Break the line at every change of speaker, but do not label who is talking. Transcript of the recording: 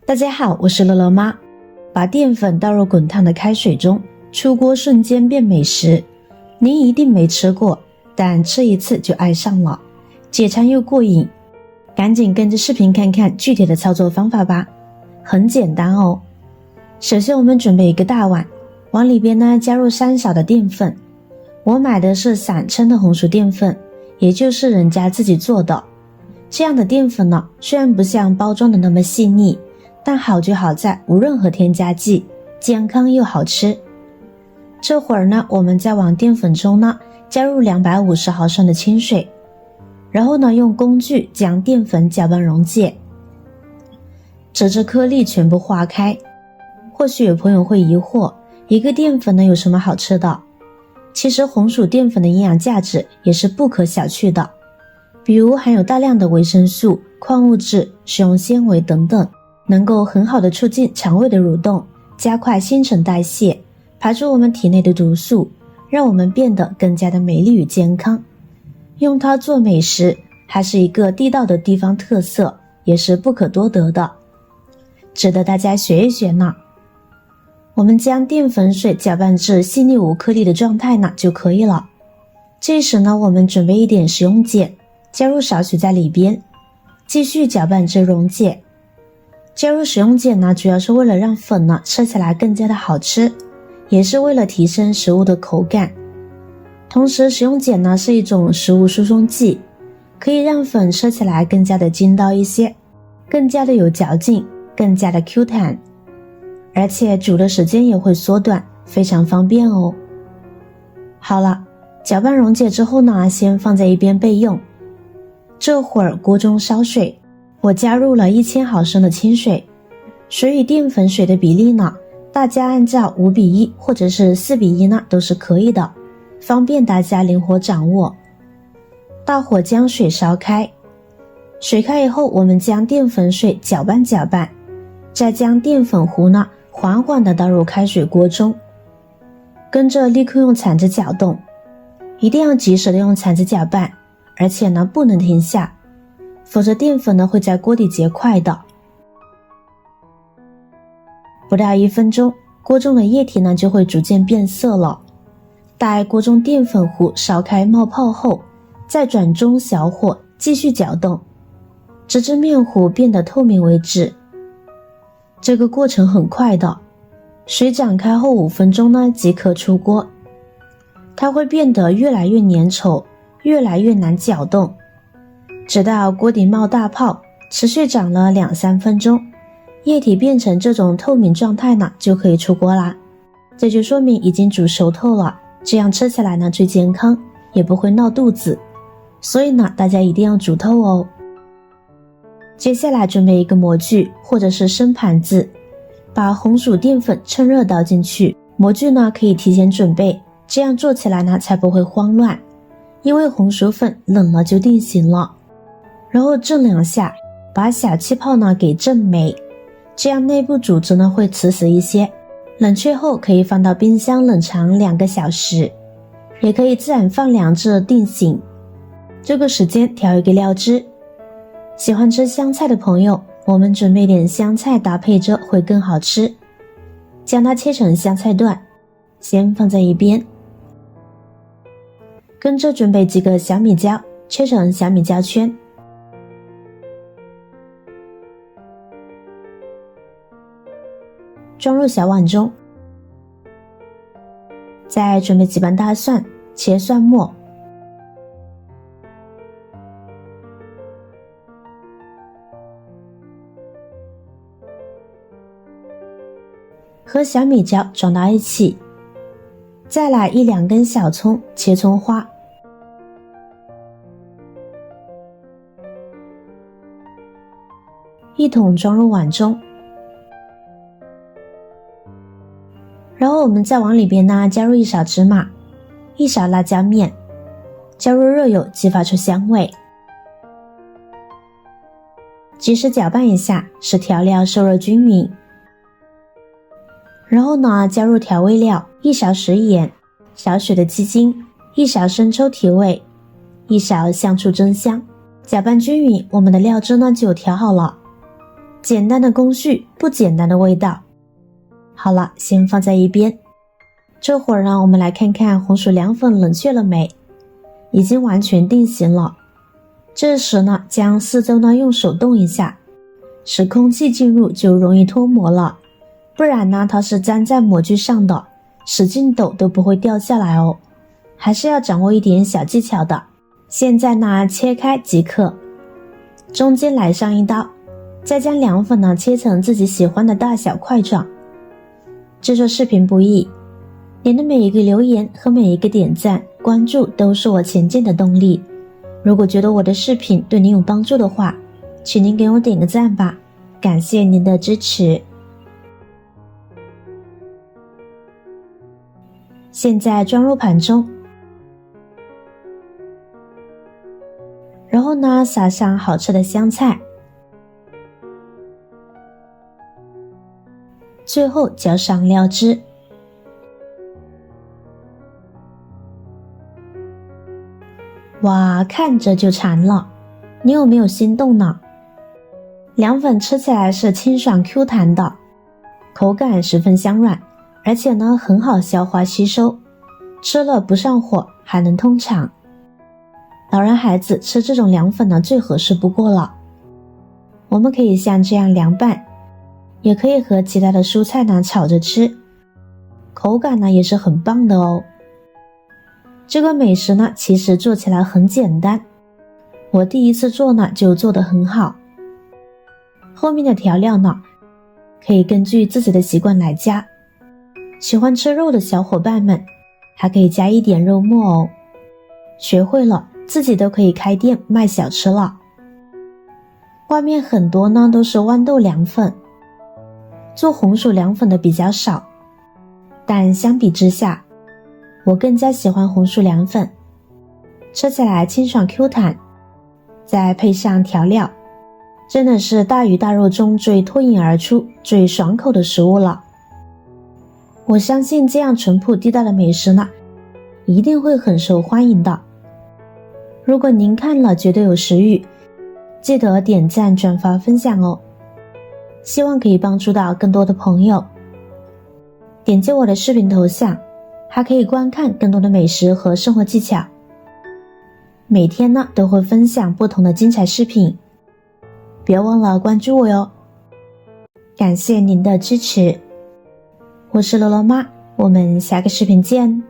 大家好，我是乐乐妈。把淀粉倒入滚烫的开水中，出锅瞬间变美食。您一定没吃过，但吃一次就爱上了，解馋又过瘾。赶紧跟着视频看看具体的操作方法吧，很简单哦。首先我们准备一个大碗，往里边呢加入3勺的淀粉。我买的是散称的红薯淀粉，也就是人家自己做的。这样的淀粉呢，虽然不像包装的那么细腻，但好就好在无任何添加剂，健康又好吃。这会儿呢，我们再往淀粉中呢加入250毫升的清水，然后呢用工具将淀粉搅拌溶解，直至颗粒全部化开。或许有朋友会疑惑，一个淀粉呢有什么好吃的？其实红薯淀粉的营养价值也是不可小觑的，比如含有大量的维生素、矿物质、食用纤维等等，能够很好的促进肠胃的蠕动，加快新陈代谢，排出我们体内的毒素，让我们变得更加的美丽与健康。用它做美食，还是一个地道的地方特色，也是不可多得的，值得大家学一学呢。我们将淀粉水搅拌至细腻无颗粒的状态呢就可以了。这时呢，我们准备一点食用碱，加入少许在里边，继续搅拌至溶解。加入食用碱呢，主要是为了让粉呢吃起来更加的好吃，也是为了提升食物的口感。同时食用碱呢是一种食物疏松剂，可以让粉吃起来更加的筋道一些，更加的有嚼劲，更加的 Q 弹，而且煮的时间也会缩短，非常方便哦。好了，搅拌溶解之后呢，先放在一边备用。这会儿锅中烧水，我加入了1000毫升的清水，水与淀粉水的比例呢，大家按照5:1或者是4:1呢都是可以的，方便大家灵活掌握。大火将水烧开，水开以后，我们将淀粉水搅拌搅拌，再将淀粉糊呢缓缓地倒入开水锅中，跟着立刻用铲子搅动，一定要及时的用铲子搅拌，而且呢不能停下，否则淀粉呢会在锅底结块的。不到1分钟，锅中的液体呢就会逐渐变色了。待锅中淀粉糊烧开冒泡后，再转中小火继续搅动，直至面糊变得透明为止。这个过程很快的，水涨开后5分钟呢即可出锅。它会变得越来越粘稠，越来越难搅动，直到锅底冒大泡，持续涨了2-3分钟，液体变成这种透明状态呢，就可以出锅啦。这就说明已经煮熟透了，这样吃起来呢最健康，也不会闹肚子。所以呢，大家一定要煮透哦。接下来准备一个模具或者是深盘子，把红薯淀粉趁热倒进去。模具呢可以提前准备，这样做起来呢才不会慌乱，因为红薯粉冷了就定型了。然后震2下，把小气泡呢给震没，这样内部组织呢会瓷实一些。冷却后可以放到冰箱冷藏2个小时，也可以自然放凉至定型。这个时间调一个料汁，喜欢吃香菜的朋友，我们准备点香菜搭配着会更好吃。将它切成香菜段，先放在一边。跟着准备几个小米椒，切成小米椒圈。装入小碗中。再准备几瓣大蒜，切蒜末。和小米椒装到一起，再来1-2根小葱，切葱花，一同装入碗中。然后我们再往里边呢加入1勺芝麻，1勺辣椒面，加入热油激发出香味，及时搅拌一下，使调料受热均匀。然后呢加入调味料，1勺食盐，少许的鸡精，1勺生抽提味，1勺香醋增香。搅拌均匀，我们的料汁呢就调好了。简单的工序，不简单的味道。好了，先放在一边。这会儿呢，我们来看看红薯凉粉冷却了没，已经完全定型了。这时呢，将四周呢用手动一下，使空气进入就容易脱模了，不然呢它是粘在模具上的，使劲抖都不会掉下来哦，还是要掌握一点小技巧的。现在呢切开即可，中间来上一刀，再将凉粉呢切成自己喜欢的大小块状。制作视频不易，您的每一个留言和每一个点赞关注都是我前进的动力。如果觉得我的视频对您有帮助的话，请您给我点个赞吧，感谢您的支持。现在装入盘中，然后呢撒上好吃的香菜，最后浇上料汁。哇，看着就馋了，你有没有心动呢？凉粉吃起来是清爽 Q 弹的，口感十分香软，而且呢很好消化吸收，吃了不上火，还能通肠。老人孩子吃这种凉粉呢最合适不过了。我们可以像这样凉拌，也可以和其他的蔬菜呢炒着吃，口感呢也是很棒的哦。这个美食呢其实做起来很简单，我第一次做呢就做得很好。后面的调料呢可以根据自己的习惯来加，喜欢吃肉的小伙伴们还可以加一点肉末哦。学会了自己都可以开店卖小吃了。外面很多呢都是豌豆凉粉，做红薯凉粉的比较少，但相比之下我更加喜欢红薯凉粉，吃起来清爽 Q 弹，再配上调料，真的是大鱼大肉中最脱颖而出最爽口的食物了。我相信这样淳朴地道的美食呢一定会很受欢迎的。如果您看了觉得有食欲，记得点赞转发分享哦，希望可以帮助到更多的朋友。点击我的视频头像，还可以观看更多的美食和生活技巧。每天呢都会分享不同的精彩视频，别忘了关注我哟。感谢您的支持，我是罗罗妈，我们下个视频见。